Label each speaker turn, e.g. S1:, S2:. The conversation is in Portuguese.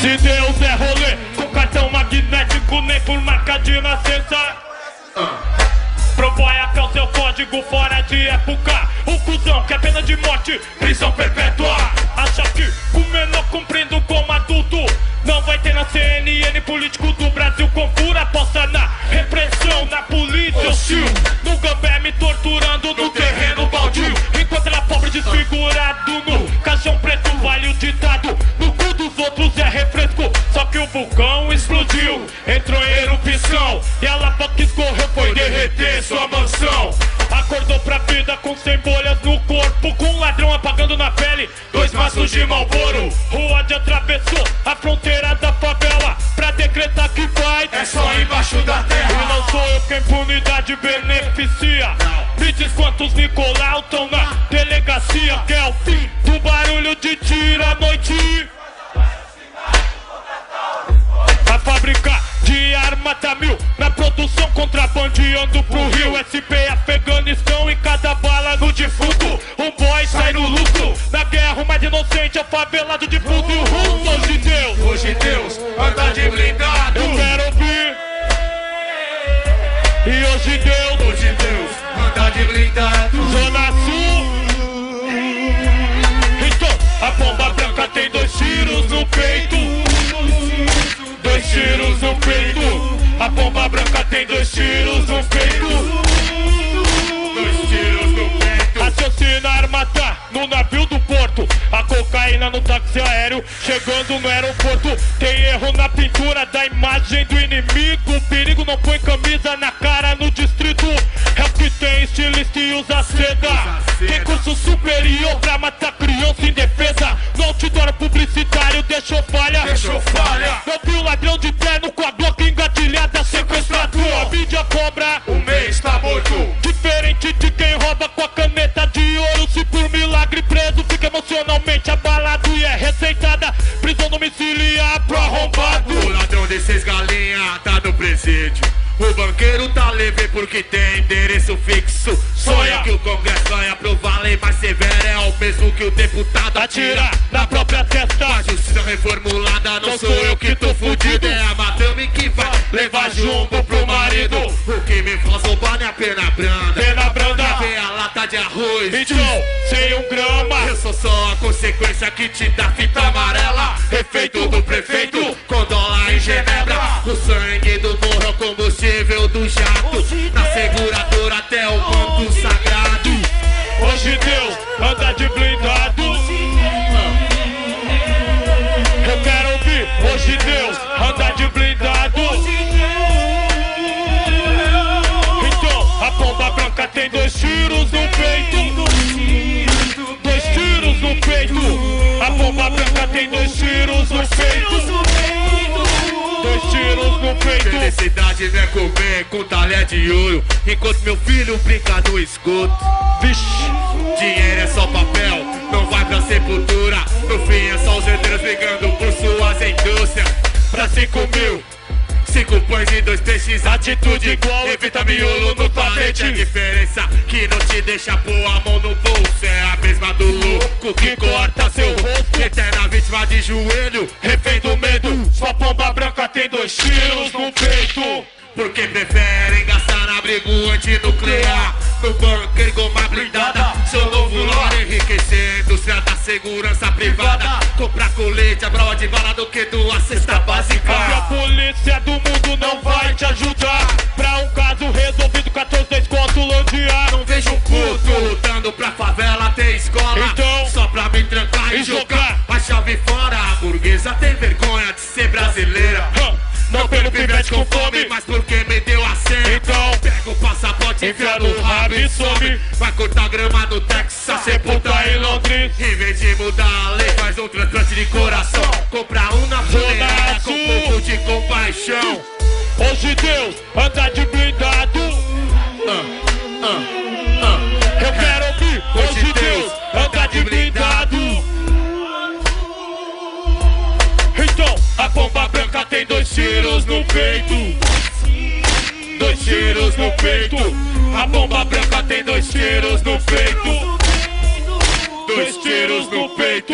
S1: Se Deus é rolê, com cartão magnético, nem por marca de nascença. Propoia que é o seu código fora de época. O cuzão que é pena de morte, prisão perpétua. Acha que o menor cumprindo como adulto não vai ter na CNN político do Brasil com fura. Aposta na repressão, na polícia hostil, no gambé me torturando no terreno baldio. Enquanto ela pobre desfigurado no caixão preto, vale o ditado: no cu dos outros é refresco. Só que o vulcão explodiu, entrou em erupção, e a lava que escorreu foi derreter sua mansão. Acordou pra vida com 100 bolhas no corpo, com um ladrão apagando na pele 2 maços de Marlboro. Rua de atravessou a fronteira da favela pra decretar que vai
S2: é só embaixo da terra.
S1: E não sou eu que a impunidade beneficia. Me diz quantos Nicolau tão na delegacia, que é o fim do barulho de tiro à noite. A fábrica de arma tá mil, na produção contrabandeando pro Rio. SP Afeganistão e cada bala no defunto um boy sai no lucro. Na guerra o mais inocente é o favelado de fundo e o rumo.
S2: Hoje Deus anda de blindado.
S1: Eu quero ouvir. E hoje Deus
S2: anda de blindado.
S1: Zona Sul. Então a bomba branca tem 2 tiros no peito. 2 tiros no peito. A bomba branca tem 2 tiros no peito.
S2: 2 tiros no peito.
S1: Raciocina, a arma tá no navio do porto. A cocaína no táxi aéreo, chegando no aeroporto. Tem erro na pintura da imagem do inimigo. O perigo não põe camisa na cara no distrito. É o que tem estilista e usa seda. Tem curso superior pra matar criança indefesa. No outdoor publicitário deixou falha. Não viu ladrão de terno com a Glock engatilhada, sequestrador. A mídia cobra,
S2: O mês tá morto.
S1: diferente de quem rouba com a caneta de ouro. Se por milagre preso, fica emocionalmente abalado e é receitada prisão domiciliar pro arrombado.
S2: O ladrão de 6 galinhas tá no presídio. O banqueiro tá leve porque tem endereço fixo. Sonha que o Congresso vai aprovar lei mais severa. É o mesmo que o deputado
S1: Atira na própria testa.
S2: A justiça reformulada, não sou eu que tô fudido. É a madame que vai levar jumbo pro marido. O que me faz roubar é a pena branda.
S1: Pena branda.
S2: Vê a lata de arroz.
S1: Então, sem 1 grama.
S2: Eu sou só a consequência que te dá fita amarela. Efeito do prefeito com dólar em Genebra. O sangue do morro é o combustível do jato. Na seguradora até o manto sagrado.
S1: Hoje Deus anda de blindado. Eu quero ouvir. Hoje Deus anda de blindado. Então a bomba branca tem 2 tiros no peito. 2 tiros no peito. A bomba branca tem 2 tiros no peito. 2 tiros no peito.
S2: Felicidade não é comer com talher de ouro, enquanto meu filho brinca no esgoto.
S1: Vixe.
S2: Dinheiro é só papel, não vai pra sepultura. No fim é só os herdeiros brigando por suas indústrias. Pra 5 mil, 5 pães e 2 peixes, atitude igual. Evita miolo no talete. A diferença que não te deixa pôr a mão no bolso é a mesma do louco que corta seu rosto. Eterna vítima de joelho, refém do medo.
S1: Sua bomba branca tem 2 tiros no peito.
S2: Porque preferem gastar na abrigo antinuclear. No bunker goma blindada, seu novo lore. Enriquecer a indústria da segurança privada. Comprar colete à prova de bala do que doar cesta básica.
S1: A polícia do mundo não vai te ajudar. Pra um caso resolvido, 14 desconto landear.
S2: Não vejo um puto lutando pra favela ter escola.
S1: Então,
S2: só pra me trancar e jogar a chave fora. A burguesa tem vergonha de ser brasileira. Não pelo pivete com fome, mas porque me deu a senha.
S1: Então,
S2: pega o passaporte, enfia no rabo e some. Vai cortar grama no Texas, sepulta em Londres. Em vez de mudar a lei, faz um transplante de coração. Comprar um na funerária com um pouco de compaixão.
S1: hoje Deus anda de blindado. Eu quero ouvir. Hoje Deus anda de blindado. Então, a bomba branca tem 2 tiros no peito. 2 tiros no peito. A bomba branca tem 2 tiros no peito. 2 tiros no peito.